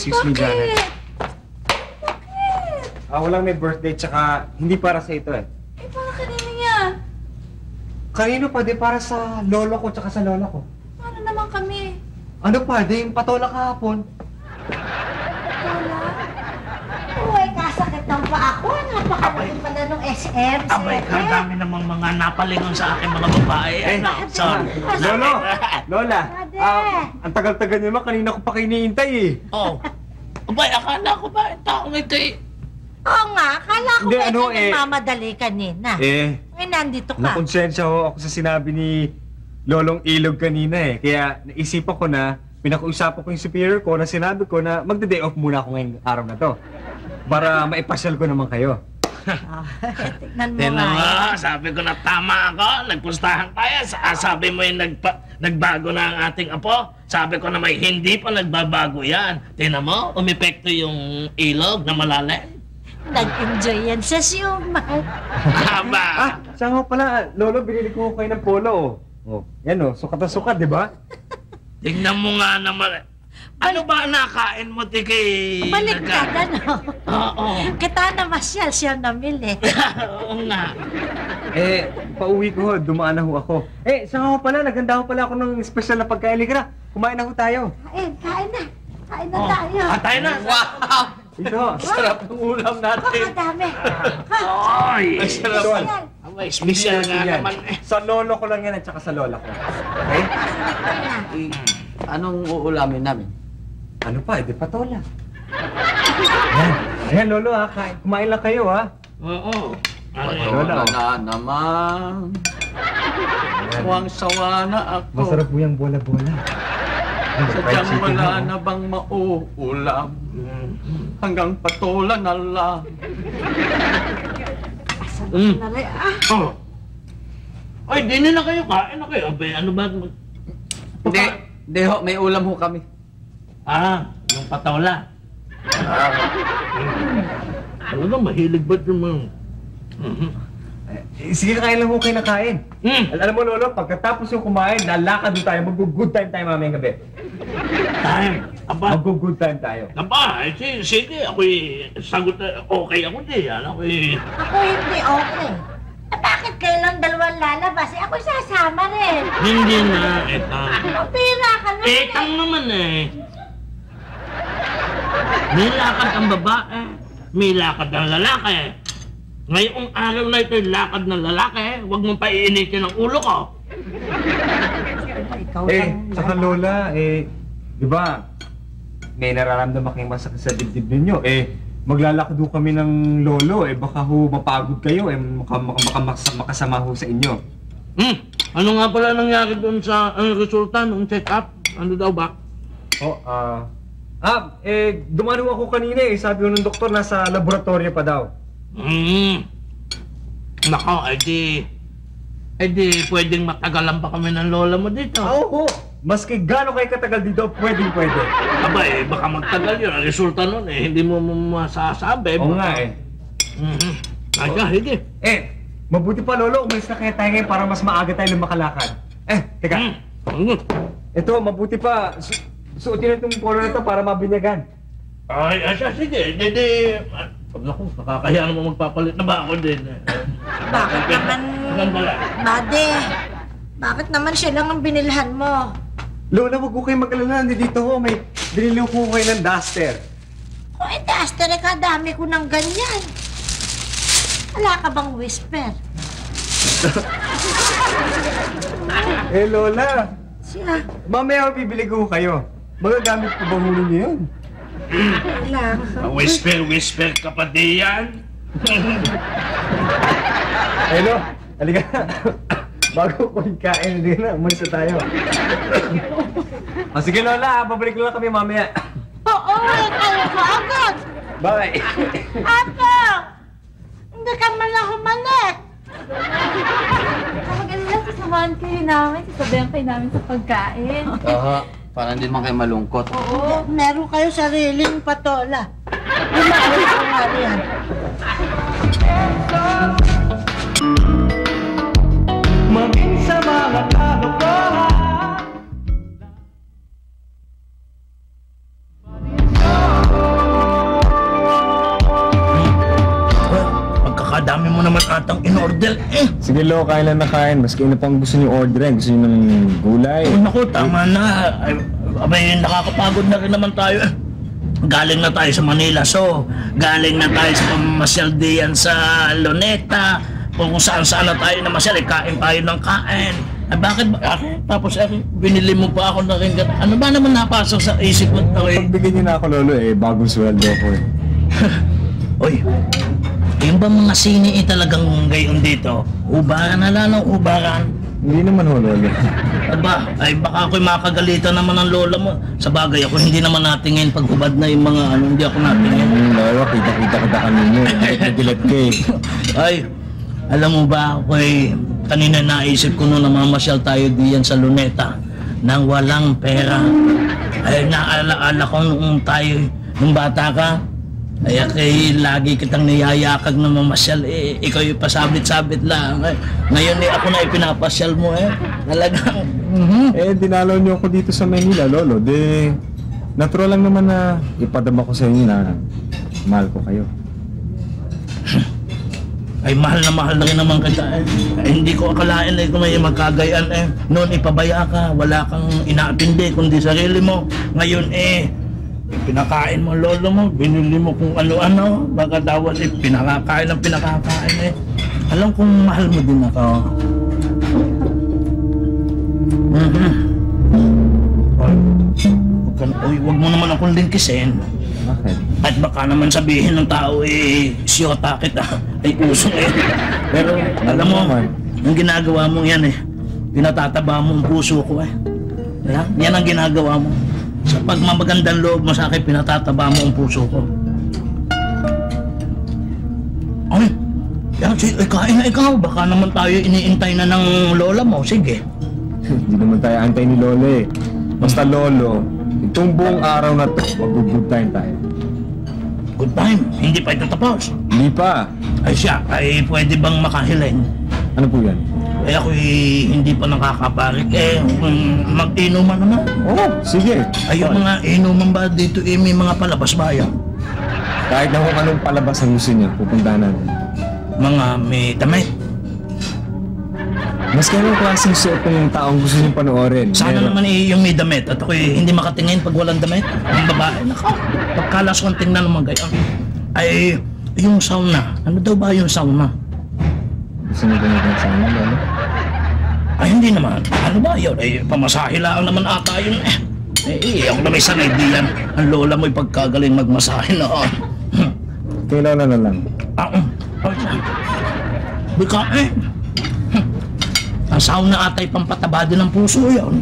Excuse me, Janet. Bakit? Walang may birthday, tsaka hindi para sa ito eh. Eh, para kanino yan? Kanino pa, di para sa lolo ko tsaka sa lola ko. Paano naman kami? Ano pa, di yung patola kahapon. Wala. Uy, kasakit ng pa ako. Napakalaki pala nung SM. Abay, dami namang mga napalingon sa aking mga babae. Ano? Sorry. Lolo! Lola! Ate! Ang tagal-tagal naman, kanina ko pa kayo iniintay eh. Oh. Abay, akala ko ba taong ito eh. Oo nga, akala ko Hindi, ba ano, ikaw nagmamadali kanina? Ngayon nandito ka. Nakonsensya ho ako sa sinabi ni Lolong Ilog kanina eh. Kaya naisipan ko na, pinakiusapan ko yung superior ko na sinabi ko na magde-day off muna ako ngayong araw na to. Para maipasyal ko naman kayo. Tignan mo Tignan nga. mo, sabi ko na tama ako. Nagpustahan tayo. Sabi mo yung nagbago na ang ating apo. Sabi ko na may hindi pa nagbabago yan. Tignan mo, umepekto yung ilog na malalim. Nag-enjoy yan sa siumay. Haba! Siya nga pala, Lolo, binili ko kayo ng polo. Yan sukat na sukat, di ba? Tignan mo nga naman. Ano ba nakain mo, Tiki? Baliktad, ano? Oo. Kita na masyal siya namili. Oo nga. Pauwi ko ho, dumaan na ho ako. Siya nga pala, naganda ho pala ako ng special na pagkain. Halika na, kumain na ho tayo. Kain na. Kain na tayo. Tayo na. Wow! Ito, Sarap ng ulam natin. Kadami. Oy! Ay, sarap. Abay, special nga naman eh. Sa lolo ko lang yan at saka sa lola ko. Okay? Anong uulamin namin? Ano pa, di patola. Ayan, Lolo ha, kumain lang kayo ha. Oo. Lola, na naman. Sawang-sawa na ako. Masarap po yung bola-bola. Sadyang wala na bang mauulam? Hanggang patola na lang. Na rin. Oh. Ay, di na kayo kain na kayo. Abay, ano ba? Hindi ho, may ulam ho kami. Yung patola. Talaga, mahilig ba't yung mga... Sige, kain lang po kayo na kain. Alam mo, Lolo, pagkatapos yung kumain, lalakad doon tayo, mag-good time tayo mamayang gabi. Time? Aba, Mag-good time tayo. sige, ako'y sagot na okay ako di. Ako'y... Ako hindi okay. Bakit kayo lang dalawang lalabas? Ako sasama rin. Hindi na, etang. Pira ka na. Etang naman eh. May lakad ang babae, may lakad ang lalaki. Ngayong araw na ito'y lakad ng lalaki, huwag mong paiinitin ang ulo ko. Ikaw lang. Tsaka Lola, di ba, may nararamdaman kayong masakit sa dibdib ninyo, maglalakad ho kami ng lolo, baka ho mapagod kayo, makasama ho sa inyo. Ano nga pala nangyari doon sa resulta ng check-up? Ano daw ba? Dumaan ho ako kanina sabi ho ng doktor nasa laboratorio pa daw. Nako, di pwedeng matagalan pa kami ng lola mo dito. Oo, maski gaano kayo katagal dito, pwede. Abay, baka magtagal yun. Ang resulta nun hindi mo masasabi. Oo nga Sige. Mabuti pa Lolo, umalis na kaya tayo ngayon para mas maaga tayo makalakad. Teka. Ito, mabuti pa. Suotin na itong polo na ito para mabinyagan. Ay, sige. Pag ako, nakakaya naman magpapalit na ba ako din? Bakit naman, Bade? Bakit naman siya lang ang binilhan mo? Lola, wag ko kayo mag-alala. Nandito ho, may binili ko kayo ng duster. Duster ka, dami ko ng ganyan. Wala ka bang whisper? Lola, Siya, mamaya bibili ko kayo. Magagamit ko ba huli niyo yun? lang. Whisper ka pa di yan? Hello, halika na. Bago ko kain, hindi na. Umalis na tayo. Sige Lola, babalik lang kami mamaya. Oo, kayo ko agad. Bye. Apo! Hindi ka man lang humalik. Mag-alala, sasamahan kayo namin. Sasabihan kayo namin sa pagkain. Para hindi man kayo malungkot. Oo, meron kayo sariling patola. Umaawit ko nga riyan. Maging sa mga kalokohan. atang in-order eh. Sige, Lo, kain lang na kain. Maski ano pang gusto niyo orderin. Gusto niyo ng gulay. Oh, naku, tama na. Ay, abay, nakakapagod na rin naman tayo. Galing na tayo sa Manila, so galing na tayo sa pamamasyal diyan sa Luneta. Kung saan-saan na tayo namasyal, kain tayo ng kain. Ay, bakit ba? Tapos binili mo pa ako na rin. Ano ba naman napasok sa isip mo? Pagbigyan niyo na ako, Lolo, bagong sweldo ko eh. Oy, yung ba mga sini talagang gayon dito? Ubaran na lang, ubaran. Hindi naman ho, Lolo. Aba, ay baka ako'y makagalitan naman ng lola mo. Sa bagay ako, hindi naman natingin paghubad na yung mga hindi ako natingin. Lolo, kita-kita ka kanino. Nagilat ka eh. Ay, alam mo ba, ako'y kanina naisip ko nung namamasyal tayo diyan sa Luneta nang walang pera. Ay, naalaala ko nung tayo, nung bata ka, ay lagi kitang niyayakag na mamasyal eh. Ikaw yung pasabit-sabit lang. Ngayon ako na ipinapasyal mo eh. Talagang. Dinalaw niyo ako dito sa Manila, Lolo. Natural lang naman na ipadama ko sa inyo na mahal ko kayo. Ay mahal na rin naman kita eh. Hindi ko akalain eh kung may magkagayan eh. Noon ipabaya ka, wala kang inaatindi kundi sarili mo. Ngayon pinakain mo lolo mo, binili mo kung ano-ano, baka dapat pinakakain ng pinakakain eh. Alam kong mahal mo din ako. Huwag mo naman akong lingkisin. Bakit? At baka naman sabihin ng tao siyota kita, ay puso eh. Pero alam mo, yung ginagawa mo yan pinatataba mo ang puso ko eh. Yan ang ginagawa mo. Sa pagmamagandang loob mo sa akin, pinatataba mo ang puso ko. Ay, kain na ikaw. Baka naman tayo iniintay na ng lola mo. Sige. Hindi naman tayo antay ni Lolo eh. Basta Lolo, itong buong araw na to, mag-good time tayo. Good time? Hindi pa ito tapos? Hindi pa. Ay siya, ay pwede bang makahiling? Ano po yan? Ako'y hindi pa nakakaparik mag-inuman naman. Oo, sige. Ay, yung mga inuman ba dito may mga palabas ba yan? Kahit na kung anong palabas ang gusto niyo, pupuntahan natin. Mga may damit. Mas kaya yung klaseng suot ng taong gusto niyong panoorin. Sana naman yung may damit at ako'y hindi makatingin pag walang damit. Ang babae, naka, pagkalas kong tingnan naman gayon. Ay, yung sauna. Ano daw ba yung sauna? Gusto niyo ba yung sauna, Lolo? Ay, hindi naman. Ano ba yun? Ay, pamasahe lang naman ata yun ako na may sanay diyan. Ang lola mo'y pagkagaling magmasahe noon. Kay Lola na lang. Bika ang sauna ata'y pampataba din ng puso yun.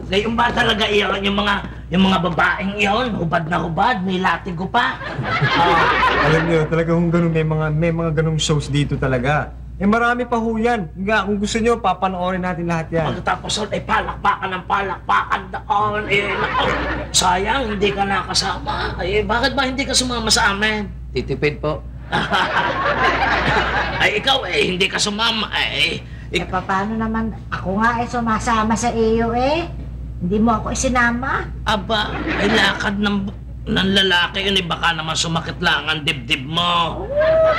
Ngayon ba talaga iyon yung mga babaeng iyon? Hubad na hubad, may latigo pa. Alam niyo, talagang ganun, may mga ganung shows dito talaga. Marami pa ho yan. Kung gusto niyo, papanoorin natin lahat yan. Pagkatapos ay palakpakan ng palakpakan doon. Sayang, hindi ka nakasama. Bakit ba hindi ka sumama sa amin? Titipid po. Ay, ikaw hindi ka sumama. Paano naman? Ako nga sumasama sa iyo Hindi mo ako isinama. Aba, ay lakad ng lalaki yun baka naman sumakit lang ang dibdib mo.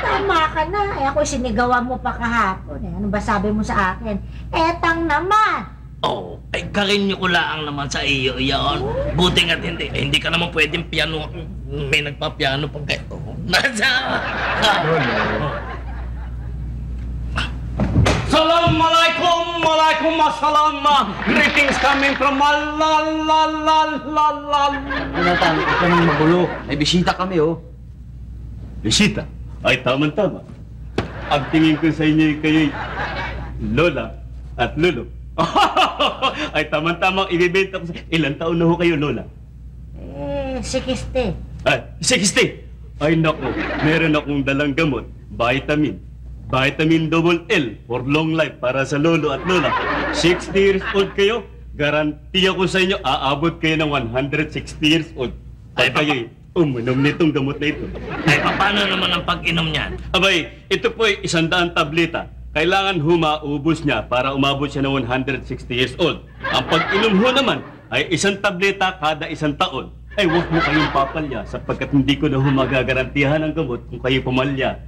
Tama ka na. Ako sinigawan mo pa kahapon. Ano ba sabi mo sa akin? Etang naman. Ay karinyo ko lang naman sa iyo iyon. Buti nga't hindi ka naman pwedeng piano. May nagpa-piano pag kayo. Assalamualaikum, walaikum assalam. Greetings coming from Jonathan, huwag ka nang magulo. May bisita kami, Bisita? Ay, tama-tama. Ang tingin ko sa inyo kayo'y Lola at Lolo. Ay, tama-tama. Ibibenta ko sa... Ilang taon na ho kayo, Lola? 60. Ay, 60! Ay naku, meron akong dalang gamot, vitamin. Vitamin double L for long life para sa lolo at lola. 60 years old kayo, garantiya ko sa inyo, aabot kayo ng 160 years old. Ay, kayo'y uminom nitong gamot na ito. Ay, paano naman ang pag-inom niyan? Abay, ito po ay 100 tableta. Kailangan humaubos niya para umabot siya ng 160 years old. Ang pag-inom ho naman ay 1 tableta kada 1 taon. Ay, huwag mo kayong papalya sapagkat hindi ko na humagagarantiyahan ang gamot kung kayo pumalya.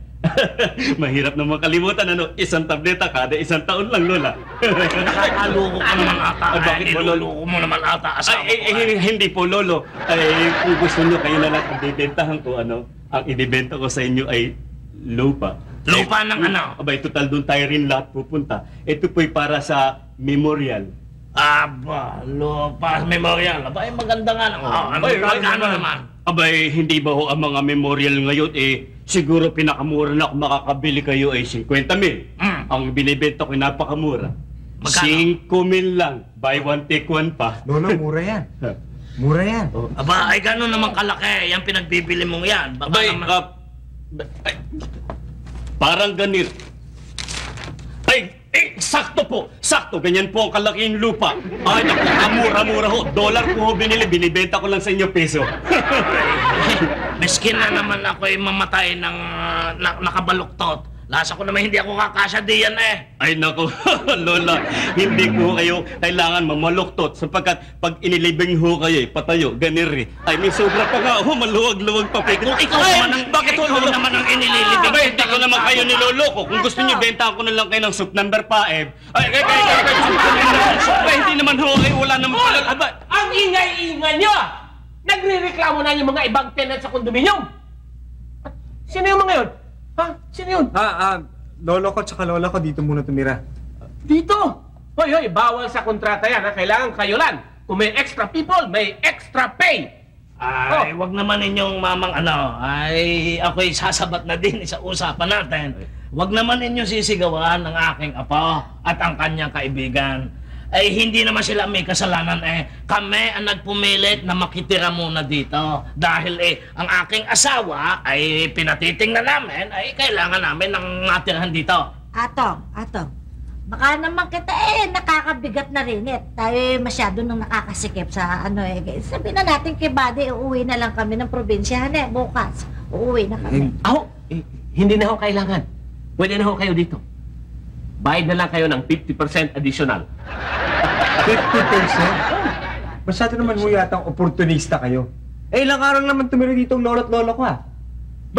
Mahirap na makalimutan, ano? 1 tableta kada 1 taon lang, Lola. Nakakaloko ka naman ata. Bakit mo, Lolo? Niluloko mo naman ata asawa ko. Hindi po, Lolo. Ay, kung gusto nyo, kayo na lang ibibentahan ko, ano? Ang ibibenta ko sa inyo ay lupa. Lupa ng ano? Abay, total doon tayo rin lahat pupunta. Ito po'y para sa memorial. Aba, lupa, memorial. Aba, ay maganda nga naman. Ano naman? Abay, hindi ba ho ang mga memorial ngayon, siguro pinakamura na kung makakabili kayo ay 50,000. Ang binibenta ko ay napakamura. 5,000 lang. Buy one, take one pa. Lolo, mura yan. Mura yan. Aba, ay gano'n naman kalaki. Yan pinagbibili mong yan. Baka Abay, naman... parang ganito. Ay, sakto po. Sakto, ganyan po ang kalaking lupa. Ay, naku, mura-mura ho. Dollar ko ho binili, binibenta ko lang sa inyo peso. Miskin na naman ako ay mamatay ng nakabaluktot. Lasa ko naman hindi ako kakasya diyan eh. Ay naku, Lola, hindi ko kayo kailangan mamaluktot sapagkat pag inilibing ho kayo, patayo, ganiri. Ay, may sobra pa nga ho, maluwag-luwag pa. Kung ikaw naman ang inililibing. Abay, hindi ko naman kayo niloloko. Kung gusto niyo, benta ko na lang kayo ng soup number 5. Ay, hindi naman ho, wala naman pala. Aba, ang ingay-ingay nyo! Nagre-reklamo na yung mga ibang tenant sa kondominium! Sino yung mga yun? Ha? Sino yun? Lolo ko tsaka lola ko dito muna tumira. Dito! Hoy, bawal sa kontrata yan ha. Kailangan kayo lang. Kung may extra people, may extra pay! Ay, wag naman ninyong mamang ay ako'y sasabat na din sa usapan natin. Wag naman ninyong sisigawan ng aking apo at ang kanyang kaibigan. Ay, hindi naman sila may kasalanan Kami ang nagpumilit na makitira muna dito. Dahil ang aking asawa ay pinatitingnan namin, ay kailangan namin ng matirahan dito. Atong, baka naman kita nakakabigat na rin Tayo masyado nang nakakasikip sa sabihin na natin kay Buddy, uuwi na lang kami ng probinsya bukas. Uuwi na kami. Hindi na ho kailangan. Pwede na ho kayo dito. Bayad na lang kayo ng 50% additional. 50%? Masyado naman mo yatang oportunista kayo. Ilang araw naman tumira dito ang lolo't lolo ko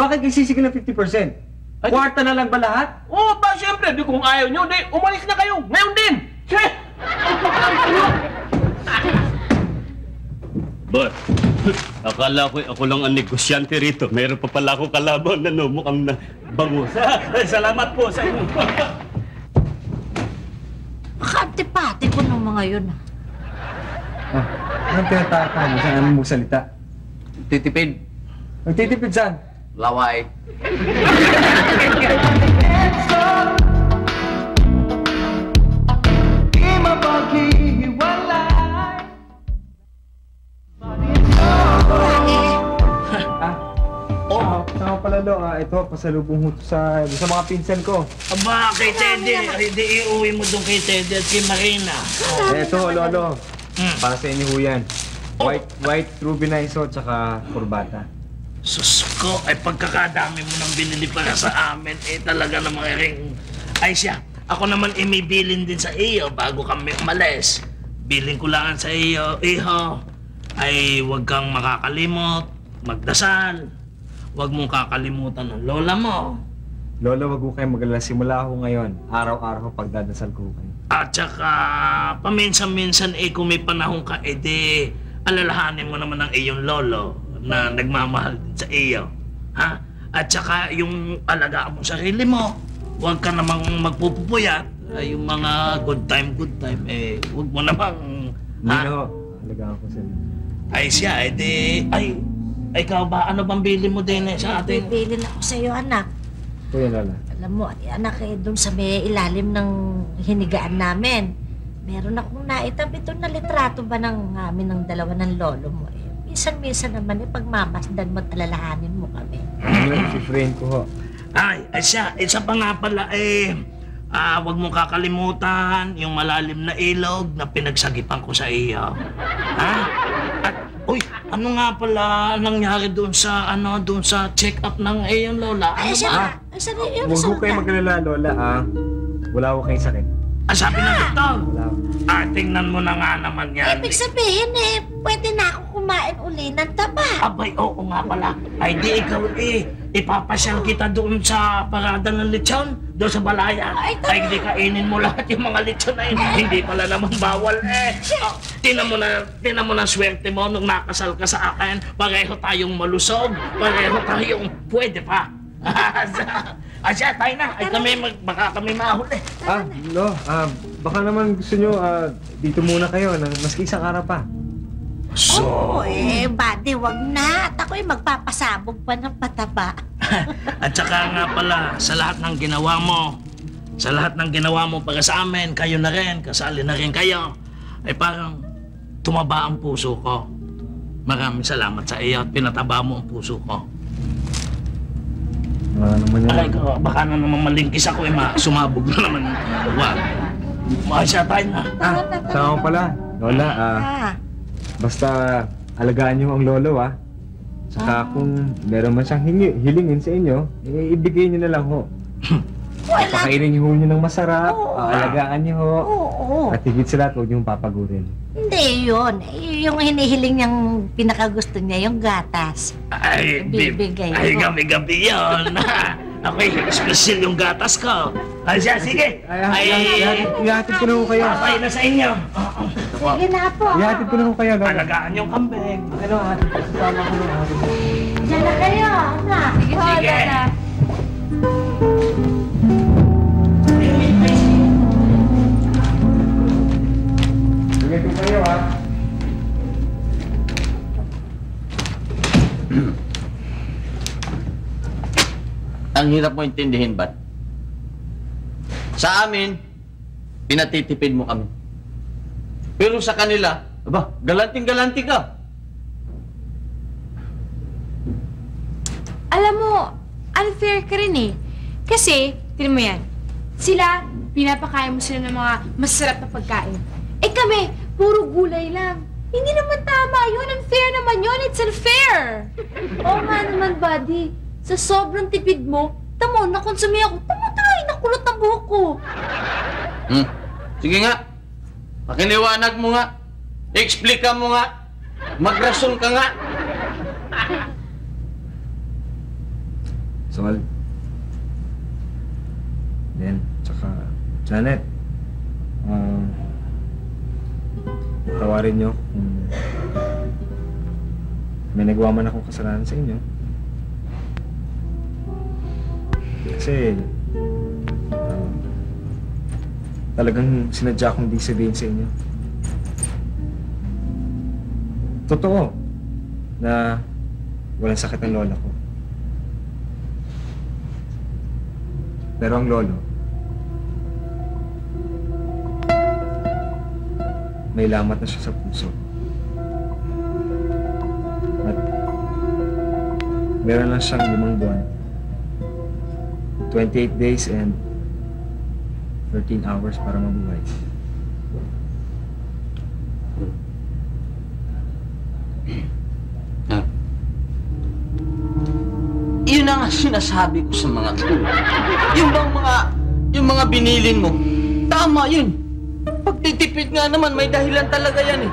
Bakit nagsisigi ng 50%? Kwarta na lang ba lahat? Oo, ba siyempre, di kung ayaw nyo, umalis na kayo, ngayon din! But, akala ko ako lang ang negosyante rito. Meron pa pala ako kalaban na mukhang na bangus. Salamat po sa inyo. Makantipati ko ng mga yun Anong tinataka mo? Saan namin magsalita? Titipid. Magtitipid saan? Laway. Saka pala lo, ito, pasalubong ho sa mga pinsan ko. Aba, kay Teddy, hindi iuwi mo doon kay Teddy at kay Marina. Ito, lolo. Para sa inyo ho yan. White ruby na iso, tsaka kurbata. Sus ko, ay pagkakadami mo nang binili para sa amin, talaga namang ay siya, ako naman may bilin din sa iyo bago kami umalis. Bilin ko lang sa iyo, iho, ay huwag kang makakalimot, magdasal. Huwag mong kakalimutan ng lola mo. Lola, wag ko kayo mag-alala. Simula ako ngayon. Araw-araw pagdadasal ko kayo. At saka, paminsan-minsan kung may panahon ka, alalahanin mo naman ang iyong lolo na nagmamahal din sa iyo. Ha? At saka, yung alagaan mo sarili mo, huwag ka namang magpupupuyat. Yung mga good time, huwag mo namang... Hindi na ho. Alagaan ko sila. Ay siya, ikaw ba? Ano bang bili mo din sa ating... Bibilin ako sa iyo, anak. Kuya Lola. Alam mo, anak, doon sa may ilalim ng hinigaan namin. Meron akong naitabi doon na litrato ba ng amin ng dalawa ng lolo mo. minsan-minsan naman pagmamasdan mo at alalahanin mo kami. Si friend ko ho. Ay, isa pa nga pala huwag mong kakalimutan yung malalim na ilog na pinagsagipan ko sa iyo. Ha? At, ano nga pala nangyari doon sa check-up ng iyong lola? Ano ba? Huwag ho kayo mag-alala, Lola, wala ho kayong sakit. Sabi ng doktor. Tingnan mo na nga naman yan. Ibig sabihin pwede na ako kumain uli ng taba. Abay, oo nga pala. Ay, di ikaw ipapasyal kita doon sa parada ng lechon, doon sa balaya. Ay, di kainin mo lahat yung mga lechon na yun. Hindi pala naman bawal Tinan mo na swerte mo nung nakasal ka sa akin. Pareho tayong malusog. Pareho tayong pwede pa. Asya, tayo na. Ay, baka kami mahuli. No, baka naman gusto nyo, dito muna kayo, maski isang araw pa. Oo, buddy, wag na. At ako'y magpapasabog pa ng pataba. At saka nga pala, sa lahat ng ginawa mo para sa amin, kayo na rin, kasali na rin kayo, ay parang tumaba ang puso ko. Maraming salamat sa iyo at pinataba mo ang puso ko. Aray ko, baka na naman malingkis ako sumabog na naman. Wag. Masya tayo na. Sama pala, Lola, basta alagaan niyo ang lolo, Saka kung meron man siyang hilingin sa inyo, ibigay niyo na lang ho. Pakainin niyo niyo ng masarap, alagaan niyo ho. At higit sa lahat, huwag niyong papagurin. Hindi yun. Yung hinihiling niyang pinakagusto niya, yung gatas. Ay, bibigay ay, mo. gabi-gabi yun. Ako'y special yung gatas ko. Ay, siya, sige. Ihatid ko na ho kayo. Patay na sa inyo. Sige na po. Ihatid ko na ho kayo, Lola. Alagaan yung kambing. Sama ko na. Diyan na kayo, anak. Sige. Sige ko kayo, Ang hirap mo intindihin, ba't? Sa amin, pinatitipid mo kami. Pero sa kanila, galanting-galanti ka. Alam mo, unfair ka rin Kasi, tignan mo yan. Sila, pinapakain mo sila ng mga masarap na pagkain. Kami, puro gulay lang. Hindi naman tama yun. Unfair naman yun. It's unfair. Oo nga naman, buddy. Sa sobrang tipid mo, tamo, nakonsumi ako. Tamo, nakulot ang buhok ko. Sige nga. Pakiliwanag mo nga. Explika mo nga. Magrason ka nga. Sol. Tsaka Janet. Tawarin niyo kung may nagawa man akong kasalanan sa inyo. Kasi talagang sinadya kong di sabihin sa inyo. Totoo na walang sakit ang lola ko. Pero ang lolo, may lamat na siya sa puso. At meron lang siyang 5 buwan. 28 days and 13 hours para mabuhay. Yun ang sinasabi ko sa mga to. Yung mga binilin mo, tama yun. Pagtitipid nga naman, may dahilan talaga yan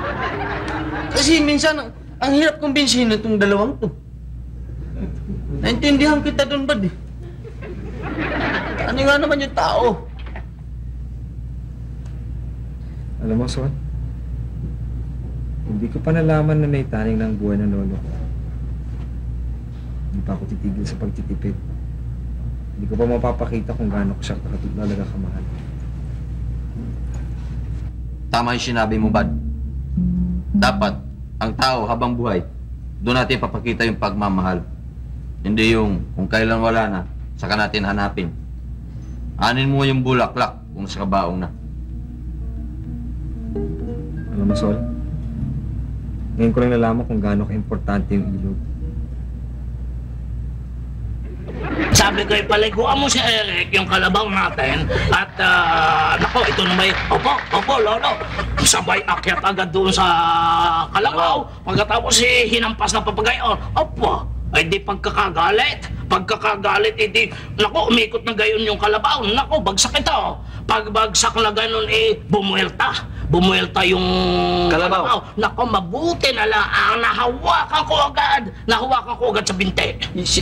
Kasi minsan, ang hirap kumbinsihin itong dalawang to. Naintindihan kita doon, bad Ano nga naman yung tao? Alam mo, Son, hindi ko pa nalaman na may taning ng buhay ng lolo ko. Hindi pa ako titigil sa pagtitipid. Hindi ko pa mapapakita kung gaano ko siya talaga kamahal. Tama yung sinabi mo, bad. Dapat, ang tao habang buhay, doon natin papakita yung pagmamahal. Hindi yung kung kailan wala na, saka natin hanapin. Anin mo yung bulaklak kung sa kabaong na. Alam mo, Sol, Ngayon ko lang nalaman kung gaano ka-importante yung ilog. Sabi ko, ipaliguan mo si Eric, yung kalabaw natin. At, nako, ito na may, opo, lolo. Sabay akyat agad doon sa kalabaw. Pagkatapos hinampas na papagayon. Opo, ay di pagkakagalit, edi, nako, umikot na gayon yung kalabaw. Nako, bagsak ito. Pagbagsak na ganon, Bumuelta yung kalabaw. Nako, mabuti na lang ang nahawakan ko agad sa binte. Si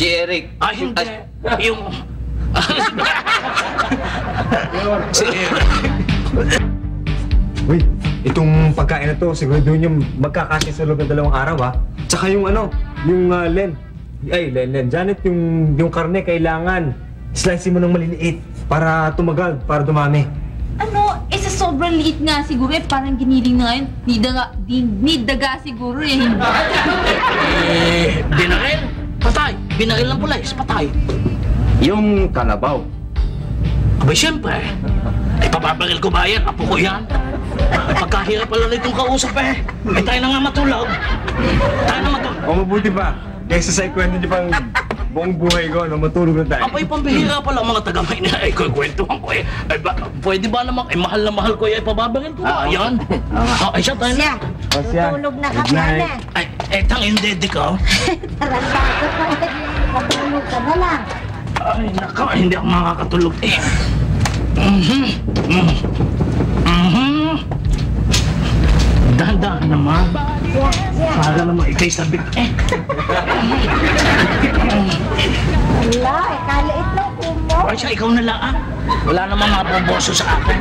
Eric. Ah, hindi. Yung... si Eric. Uy, itong pagkain na to, siguro doon yung magkakasya sa loob ng 2 araw, ha? Tsaka yung Janet, yung karne, kailangan slice mo ng maliliit para tumagal, para dumami. Ano, sa sobrang liit nga siguro parang giniling na ngayon. Need daga siguro hindi. Binaril? Patay. Binaril ng pulis, patay. Yung kalabaw. Abay, siyempre. Ay, papabaril ko ba yan? Apo ko yan. Ay, pagkahirap pala na itong kausap Ay, tayo na nga matulog. O, mabuti pa. Kaysa sa ikwento niyo pang buong buhay ko, matulog na tayo. Abay, pambihira pala mga taga-may na kwentuhan ko Ay, pwede ba naman? Mahal na mahal ko ay pababaril ko ba? Yan. Ay, siya tayo na. Tutulog na ka pa na. Ay, tang yung dede ko. Tarantado ka eh. Matulog ka na lang. Ay, naka, hindi ako makakatulog Dahan-dahan naman. Para naman ikay sabik Wala, kaliit lang po mo. Ay, siya, ikaw na lang Wala namang maboboso sa akin.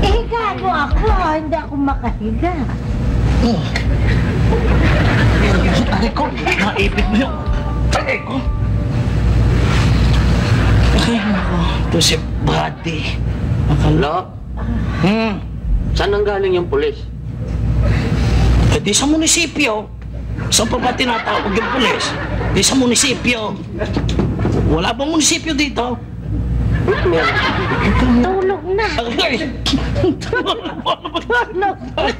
Ihiga mo ako, hindi ako makahiga. Ay ko, naipit mo yung tae ko. Ay, nako. Ito si Buddy. Akala. Saan ang galing yung pulis? Eh, di sa munisipyo. Saan pa ba tinatawag yung pulis? Di sa munisipyo. Wala bang munisipyo dito? Tulog na. Tulog na.